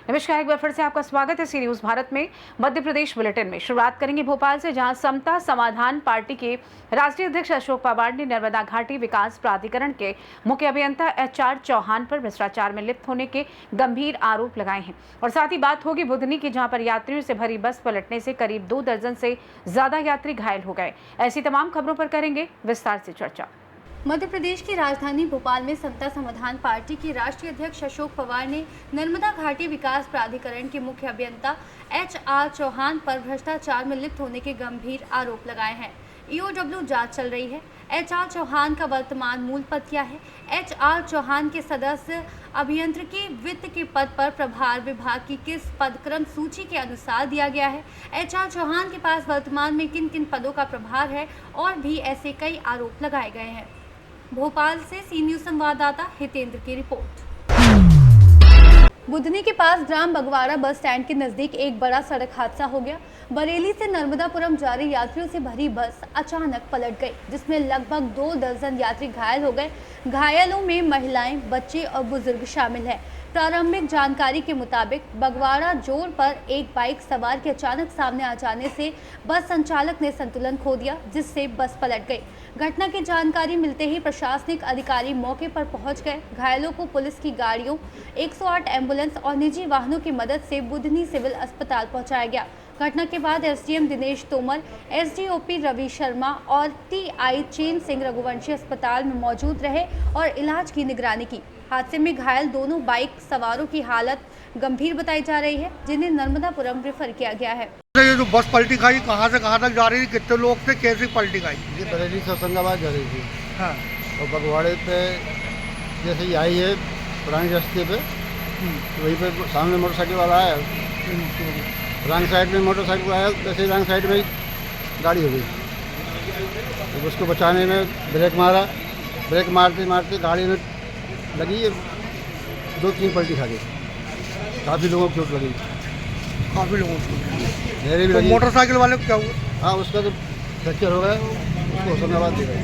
नमस्कार, एक बार फिर से आपका स्वागत है सी न्यूज भारत में। मध्य प्रदेश बुलेटिन में शुरुआत करेंगे भोपाल से, जहां समता समाधान पार्टी के राष्ट्रीय अध्यक्ष अशोक पवार ने नर्मदा घाटी विकास प्राधिकरण के मुख्य अभियंता HR चौहान पर भ्रष्टाचार में लिप्त होने के गंभीर आरोप लगाए हैं। और साथ ही बात होगी बुधनी की, जहां पर यात्रियों से भरी बस पलटने से करीब 2 दर्जन से ज्यादा यात्री घायल हो गए। ऐसी तमाम खबरों पर करेंगे विस्तार से चर्चा। मध्य प्रदेश की राजधानी भोपाल में समता समाधान पार्टी के राष्ट्रीय अध्यक्ष अशोक पवार ने नर्मदा घाटी विकास प्राधिकरण के मुख्य अभियंता HR चौहान पर भ्रष्टाचार में लिप्त होने के गंभीर आरोप लगाए हैं। EOW जांच चल रही है। HR चौहान का वर्तमान मूल पद क्या है? HR चौहान के सदस्य अभियंत्रिकी वित्त के पद पर प्रभार विभाग की किस पदक्रम सूची के अनुसार दिया गया है? HR चौहान के पास वर्तमान में किन किन पदों का प्रभार है? और भी ऐसे कई आरोप लगाए गए हैं। भोपाल से सी न्यूज संवाददाता हितेंद्र की रिपोर्ट। बुधनी के पास ग्राम बगवाड़ा बस स्टैंड के नजदीक एक बड़ा सड़क हादसा हो गया। बरेली से नर्मदापुरम जा रही यात्रियों से भरी बस अचानक पलट गई, जिसमें लगभग 2 दर्जन यात्री घायल हो गए। घायलों में महिलाएं, बच्चे और बुजुर्ग शामिल हैं। प्रारंभिक जानकारी के मुताबिक बगवाड़ा जोड़ पर एक बाइक सवार के अचानक सामने आ जाने से बस संचालक ने संतुलन खो दिया, जिससे बस पलट गई। घटना की जानकारी मिलते ही प्रशासनिक अधिकारी मौके पर पहुंच गए। घायलों को पुलिस की गाड़ियों, 108 एम्बुलेंस और निजी वाहनों की मदद से बुधनी सिविल अस्पताल पहुंचाया गया। घटना के बाद SDM दिनेश तोमर, SDOP रवि शर्मा और TI चैन सिंह रघुवंशी अस्पताल में मौजूद रहे और इलाज की निगरानी की। हादसे में घायल दोनों बाइक सवारों की हालत गंभीर बताई जा रही है, जिन्हें नर्मदापुरम रेफर किया गया है। ये जो बस पलटी खाई, कहाँ से कहाँ तक जा रही थी, कितने लोग थे, कैसे पलटी खाई? ये बरेली से होशंगाबाद जा रही थी। हाँ। और बगवाड़े पे जैसे ही आई है पुरानी रास्ते पे, तो वहीं पे सामने मोटरसाइकिल वाला आया, रंग साइड में मोटरसाइकिल आया, वैसे रंग साइड में गाड़ी हो गई। तो उसको बचाने में ब्रेक मारा, ब्रेक मारते मारते गाड़ी में लगी, 2-3 पलटी खा गई। काफ़ी लोगों को चोट लगी। काफ़ी लोगों को मेरे भी तो लगी। मोटरसाइकिल वाले को क्या हुआ? हाँ, उसका तो फ्रैक्चर हो गया, उसको होशंगाबाद दे गए।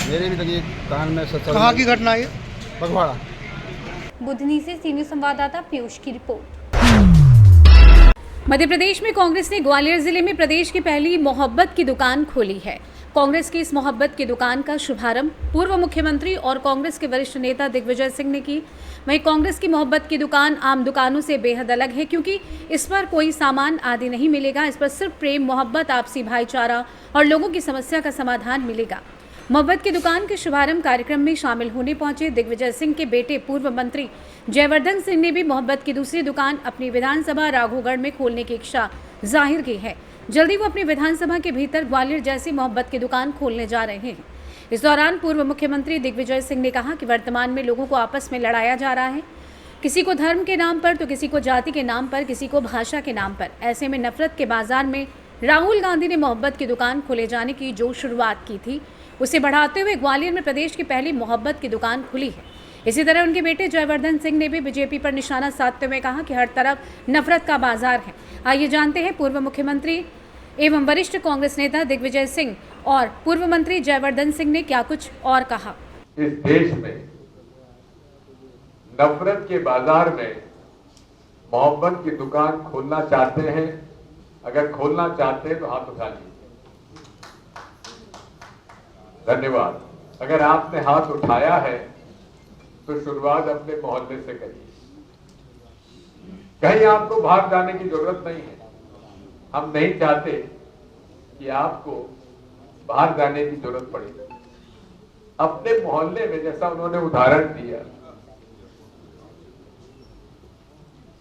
मेरे भी लगी कान में। कहाँ की घटना है? बगवाड़ा। बुधनी से सी न्यूज संवाददाता पीयूष की रिपोर्ट। मध्य प्रदेश में कांग्रेस ने ग्वालियर जिले में प्रदेश की पहली मोहब्बत की दुकान खोली है। कांग्रेस की इस मोहब्बत की दुकान का शुभारंभ पूर्व मुख्यमंत्री और कांग्रेस के वरिष्ठ नेता दिग्विजय सिंह ने की। वहीं कांग्रेस की मोहब्बत की दुकान आम दुकानों से बेहद अलग है, क्योंकि इस पर कोई सामान आदि नहीं मिलेगा। इस पर सिर्फ प्रेम, मोहब्बत, आपसी भाईचारा और लोगों की समस्या का समाधान मिलेगा। मोहब्बत की दुकान के शुभारंभ कार्यक्रम में शामिल होने पहुंचे दिग्विजय सिंह के बेटे पूर्व मंत्री जयवर्धन सिंह ने भी मोहब्बत की दूसरी दुकान अपनी विधानसभा राघोगढ़ में खोलने की इच्छा जाहिर की है। जल्दी वो अपनी विधानसभा के भीतर ग्वालियर जैसी मोहब्बत की दुकान खोलने जा रहे हैं। इस दौरान पूर्व मुख्यमंत्री दिग्विजय सिंह ने कहा कि वर्तमान में लोगों को आपस में लड़ाया जा रहा है, किसी को धर्म के नाम पर, तो किसी को जाति के नाम पर, किसी को भाषा के नाम पर। ऐसे में नफरत के बाजार में राहुल गांधी ने मोहब्बत की दुकान खोले जाने की जो शुरुआत की थी, उसे बढ़ाते हुए ग्वालियर में प्रदेश की पहली मोहब्बत की दुकान खुली है। इसी तरह उनके बेटे जयवर्धन सिंह ने भी बीजेपी पर निशाना साधते हुए कहा कि हर तरफ नफरत का बाजार है। आइए जानते हैं पूर्व मुख्यमंत्री एवं वरिष्ठ कांग्रेस नेता दिग्विजय सिंह और पूर्व मंत्री जयवर्धन सिंह ने क्या कुछ और कहा। इस देश में नफरत के बाजार में मोहब्बत की दुकान खोलना चाहते हैं? अगर खोलना चाहते हैं तो हाथ उठा लीजिए। धन्यवाद। अगर आपने हाथ उठाया है तो शुरुआत अपने मोहल्ले से करिए। कहीं आपको बाहर जाने की जरूरत नहीं है। हम नहीं चाहते कि आपको बाहर जाने की जरूरत पड़े। अपने मोहल्ले में, जैसा उन्होंने उदाहरण दिया,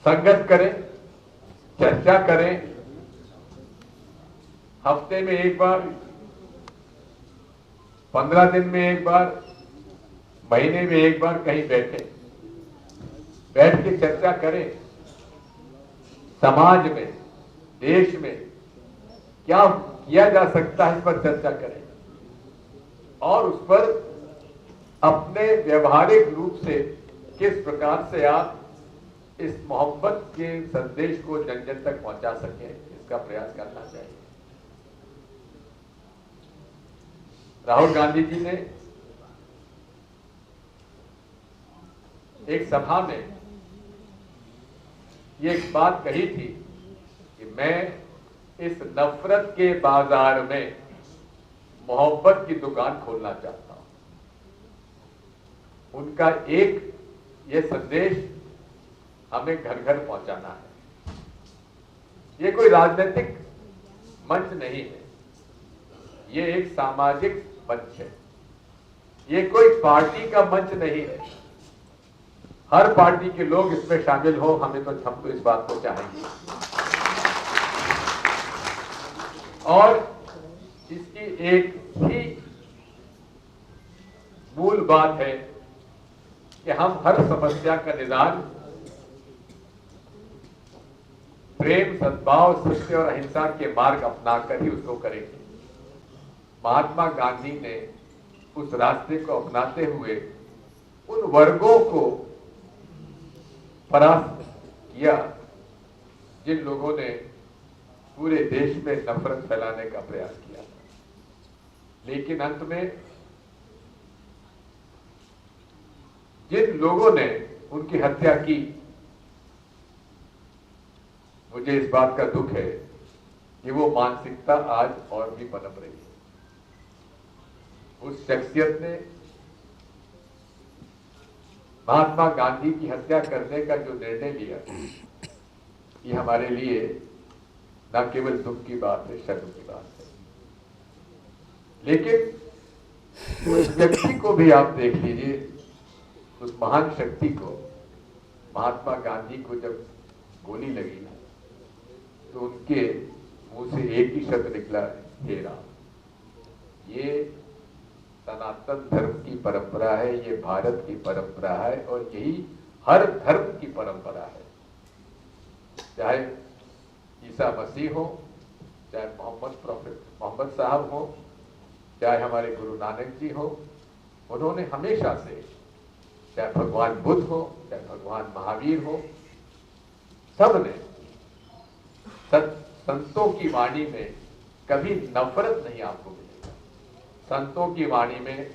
संगत करें, चर्चा करें, हफ्ते में एक बार, 15 दिन में एक बार, महीने में एक बार कहीं बैठे, बैठ के चर्चा करें। समाज में, देश में क्या किया जा सकता है, इस पर चर्चा करें और उस पर अपने व्यवहारिक रूप से किस प्रकार से आप इस मोहब्बत के संदेश को जन जन तक पहुंचा सकें, इसका प्रयास करना चाहिए। राहुल गांधी जी ने एक सभा में ये एक बात कही थी कि मैं इस नफरत के बाजार में मोहब्बत की दुकान खोलना चाहता हूं। उनका एक ये संदेश हमें घर घर पहुंचाना है। ये कोई राजनीतिक मंच नहीं है, ये एक सामाजिक मंच है, ये कोई पार्टी का मंच नहीं है। हर पार्टी के लोग इसमें शामिल हो, हम तो इस बात को चाहेंगे। और इसकी एक ही मूल बात है कि हम हर समस्या का निदान प्रेम, सद्भाव, सत्य और अहिंसा के मार्ग अपनाकर ही उसको करेंगे। महात्मा गांधी ने उस रास्ते को अपनाते हुए उन वर्गों को परास्त किया जिन लोगों ने पूरे देश में नफरत फैलाने का प्रयास किया। लेकिन अंत में जिन लोगों ने उनकी हत्या की, मुझे इस बात का दुख है कि वो मानसिकता आज और भी पनप रही है। उस शख्सियत ने महात्मा गांधी की हत्या करने का जो निर्णय लिया, ये हमारे लिए न केवल दुख की बात है, शर्म की बात है। लेकिन उस व्यक्ति को भी आप देख लीजिए, उस महान शक्ति को, महात्मा गांधी को जब गोली लगी तो उनके मुंह से एक ही शब्द निकला, हे राम। ये सनातन धर्म की परंपरा है, ये भारत की परंपरा है और यही हर धर्म की परंपरा है। चाहे ईसा मसीह हो, चाहे मोहम्मद साहब हो, चाहे हमारे गुरु नानक जी हो, उन्होंने हमेशा से, चाहे भगवान बुद्ध हो, चाहे भगवान महावीर हो, सबने संतों की वाणी में कभी नफरत नहीं आपको मिलेगा। संतों की वाणी में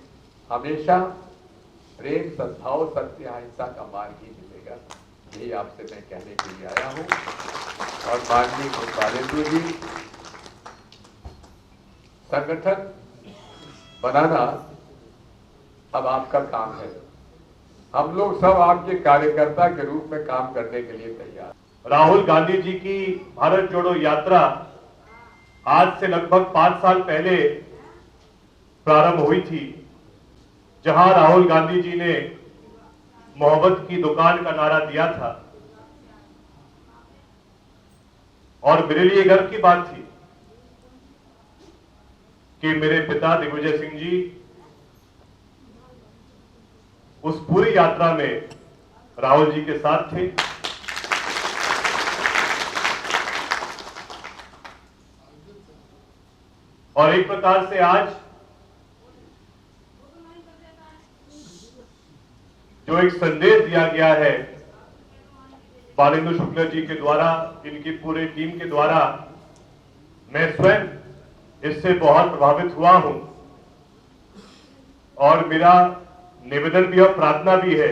हमेशा प्रेम, सद्भाव, सत्य, अहिंसा का मार्ग ही मिलेगा। यही आपसे मैं कहने के लिए आया हूं। और माननीय मुख्यमंत्री जी, संगठन बनाना अब आपका काम है। हम लोग सब आपके कार्यकर्ता के रूप में काम करने के लिए तैयार। राहुल गांधी जी की भारत जोड़ो यात्रा आज से लगभग 5 साल पहले प्रारंभ हुई थी, जहां राहुल गांधी जी ने मोहब्बत की दुकान का नारा दिया था। और मेरे लिए गर्व की बात थी कि मेरे पिता दिग्विजय सिंह जी उस पूरी यात्रा में राहुल जी के साथ थे। और एक प्रकार से आज जो एक संदेश दिया गया है बालेंद्र शुक्ला जी के द्वारा, इनकी पूरी टीम के द्वारा, मैं स्वयं इससे बहुत प्रभावित हुआ हूं। और मेरा निवेदन भी और प्रार्थना भी है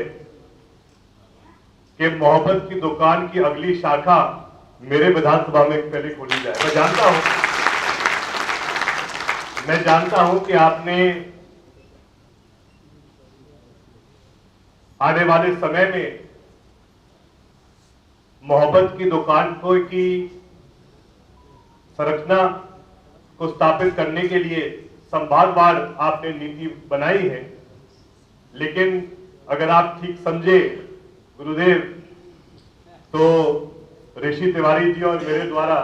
कि मोहब्बत की दुकान की अगली शाखा मेरे विधानसभा में पहले खोली जाए। मैं जानता हूं कि आपने आने वाले समय में मोहब्बत की दुकान को की संरचना को स्थापित करने के लिए संभागवार आपने नीति बनाई है। लेकिन अगर आप ठीक समझे गुरुदेव, तो ऋषि तिवारी जी और मेरे द्वारा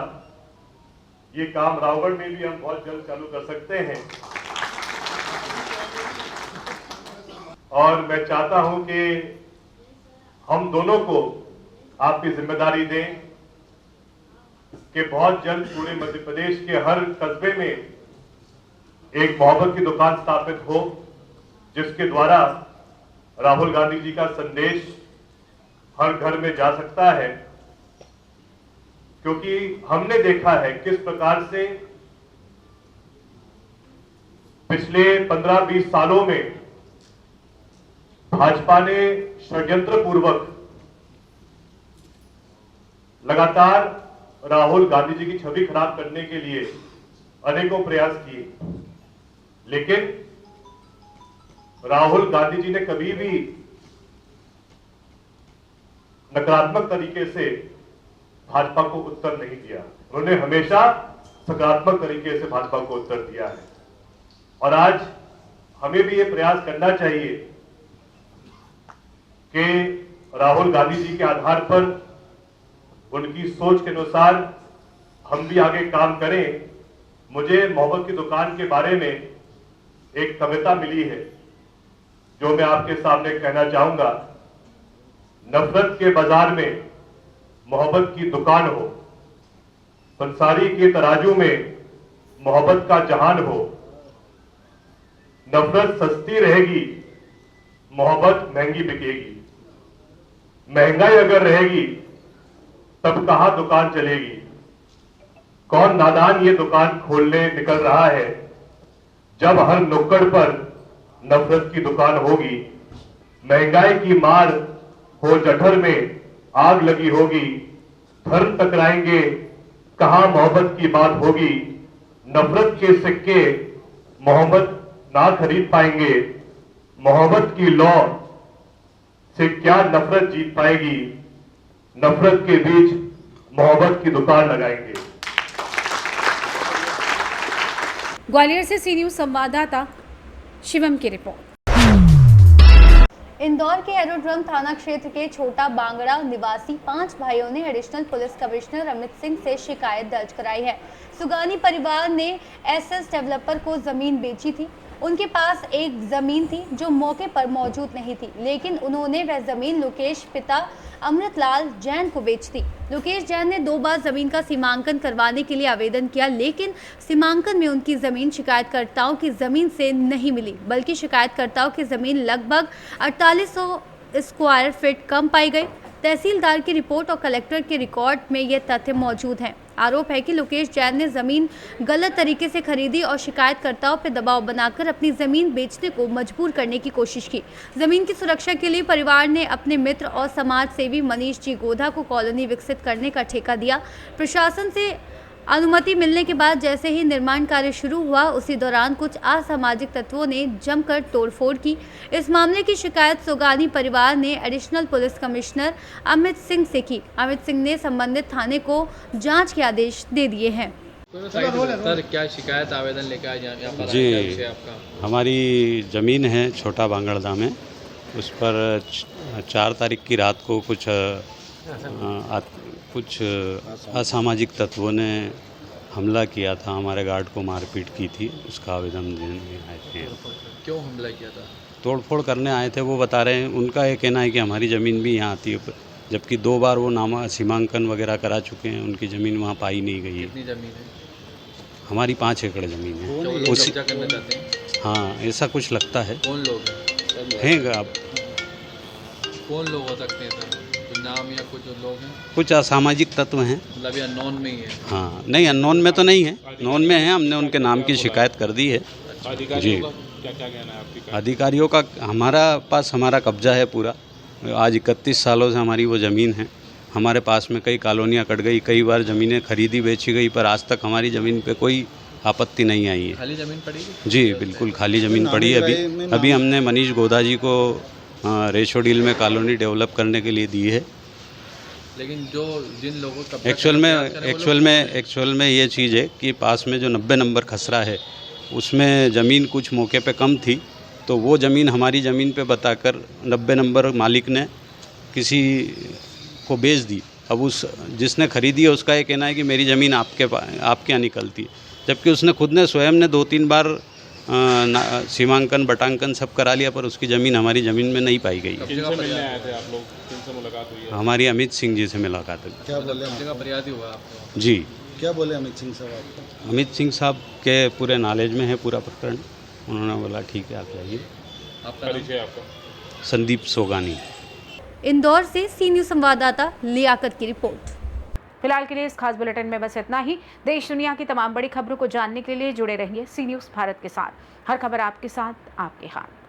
ये काम रावगढ़ में भी हम बहुत जल्द चालू कर सकते हैं। और मैं चाहता हूं कि हम दोनों को आपकी जिम्मेदारी दें कि बहुत जल्द पूरे मध्य प्रदेश के हर कस्बे में एक मोहब्बत की दुकान स्थापित हो, जिसके द्वारा राहुल गांधी जी का संदेश हर घर में जा सकता है। क्योंकि हमने देखा है किस प्रकार से पिछले 15-20 सालों में भाजपा ने षड्यंत्र पूर्वक लगातार राहुल गांधी जी की छवि खराब करने के लिए अनेकों प्रयास किए, लेकिन राहुल गांधी जी ने कभी भी नकारात्मक तरीके से भाजपा को उत्तर नहीं दिया। उन्होंने हमेशा सकारात्मक तरीके से भाजपा को उत्तर दिया है। और आज हमें भी ये प्रयास करना चाहिए कि राहुल गांधी जी के आधार पर, उनकी सोच के अनुसार हम भी आगे काम करें। मुझे मोहब्बत की दुकान के बारे में एक कविता मिली है जो मैं आपके सामने कहना चाहूंगा। नफरत के बाजार में मोहब्बत की दुकान हो, संसारी के तराजू में मोहब्बत का जहान हो। नफरत सस्ती रहेगी, मोहब्बत महंगी बिकेगी। महंगाई अगर रहेगी तब कहां दुकान चलेगी। कौन नादान ये दुकान खोलने निकल रहा है, जब हर नुक्कड़ पर नफरत की दुकान होगी। महंगाई की मार हो जठर में आग लगी होगी। थर टकराएंगे, कहां मोहब्बत की बात होगी। नफरत के सिक्के मोहब्बत ना खरीद पाएंगे। मोहब्बत की लौ से क्या नफरत जीत पाएगी। नफरत के बीच मोहब्बत की दुकान लगाएंगे। ग्वालियर से सी न्यूज़ संवाददाता शिवम की रिपोर्ट। इंदौर के एरोड्रम थाना क्षेत्र के छोटा बांगड़ा निवासी 5 भाइयों ने additional police commissioner Amit Singh से शिकायत दर्ज कराई है। सुगानी परिवार ने एसएस डेवलपर को जमीन बेची थी। उनके पास एक जमीन थी जो मौके पर मौजूद नहीं थी, लेकिन उन्होंने वह जमीन लोकेश पिता अमृतलाल जैन को बेच दी। लोकेश जैन ने 2 बार जमीन का सीमांकन करवाने के लिए आवेदन किया, लेकिन सीमांकन में उनकी जमीन शिकायतकर्ताओं की जमीन से नहीं मिली, बल्कि शिकायतकर्ताओं की जमीन लगभग 4800 स्क्वायर फीट कम पाई गई। तहसीलदार की रिपोर्ट और कलेक्टर के रिकॉर्ड में ये तथ्य मौजूद हैं। आरोप है कि लोकेश जैन ने जमीन गलत तरीके से खरीदी और शिकायतकर्ताओं पर दबाव बनाकर अपनी जमीन बेचने को मजबूर करने की कोशिश की। जमीन की सुरक्षा के लिए परिवार ने अपने मित्र और समाज सेवी मनीष जी गोधा को कॉलोनी विकसित करने का ठेका दिया। प्रशासन से अनुमति मिलने के बाद जैसे ही निर्माण कार्य शुरू हुआ, उसी दौरान कुछ असामाजिक तत्वों ने जमकर तोड़फोड़ की। इस मामले की शिकायत सुगानी परिवार ने additional police commissioner Amit Singh से की। अमित सिंह ने संबंधित थाने को जांच के आदेश दे दिए हैं। सर, क्या शिकायत आवेदन लेकर आए यहाँ पर? जी, हमारी ज़मीन है छोटा बांगड़दा में, उस पर 4 तारीख की रात को कुछ असामाजिक तत्वों ने हमला किया था, हमारे गार्ड को मारपीट की थी। उसका आवेदन देने आए थे। क्यों हमला किया था? तोड़फोड़ करने आए थे, वो बता रहे हैं। उनका ये कहना है कि हमारी ज़मीन भी यहाँ आती है, जबकि 2 बार वो नामा सीमांकन वगैरह करा चुके हैं। उनकी ज़मीन वहाँ पाई नहीं गई है। कितनी ज़मीन है? हमारी 5 एकड़ ज़मीन है। कब्जा करना चाहते हैं? हाँ, ऐसा कुछ लगता है। कौन लोग हैं आप? कौन लोग हो सकते हैं सर? कोई नाम या कुछ लोग हैं? कुछ असामाजिक तत्व हैं। मतलब ये अननोन में ही है? हाँ, नहीं, अननोन में तो नहीं है, नोन में है। हमने उनके नाम की शिकायत कर दी है। जी, क्या कहना है आपकी? अधिकारियों का हमारा कब्जा है पूरा। आज 31 सालों से हमारी वो ज़मीन है। हमारे पास में कई कॉलोनियाँ कट गई, कई बार ज़मीनें खरीदी बेची गई, पर आज तक हमारी ज़मीन पे कोई आपत्ति नहीं आई है। खाली ज़मीन पड़ी है? जी, बिल्कुल खाली ज़मीन पड़ी है। अभी हमने मनीष गोधा जी को रेशो डील में कॉलोनी डेवलप करने के लिए दी है। लेकिन जो जिन लोगों का एक्चुअल में ये चीज़ है कि पास में जो 90 नंबर खसरा है, उसमें ज़मीन कुछ मौके पे कम थी, तो वो ज़मीन हमारी ज़मीन पे बताकर 90 नंबर मालिक ने किसी को बेच दी। अब जिसने खरीदी है उसका ये कहना है कि मेरी ज़मीन आपके यहाँ निकलती है, जबकि उसने खुद ने स्वयं ने 2-3 बार सीमांकन बटांकन सब करा लिया, पर उसकी ज़मीन हमारी ज़मीन में नहीं पाई गई। किनसे मिलने आए थे आप लोग? किनसे मुलाकात हुई है? हमारी अमित सिंह जी से मुलाकात हुई। क्या बोले? जगह फरियाद ही हुआ आपको? जी। क्या बोले अमित सिंह साहब आपको? अमित सिंह साहब के पूरे नॉलेज में है पूरा प्रकरण। उन्होंने बोला ठीक है, आप जाइए। आपका परिचय? आपका? संदीप सोगानी। इंदौर से सी न्यूज़ संवाददाता लियाकत की रिपोर्ट। फिलहाल के लिए इस खास बुलेटिन में बस इतना ही। देश दुनिया की तमाम बड़ी खबरों को जानने के लिए जुड़े रहिए सी न्यूज़ भारत के साथ। हर खबर आपके साथ, आपके हाथ।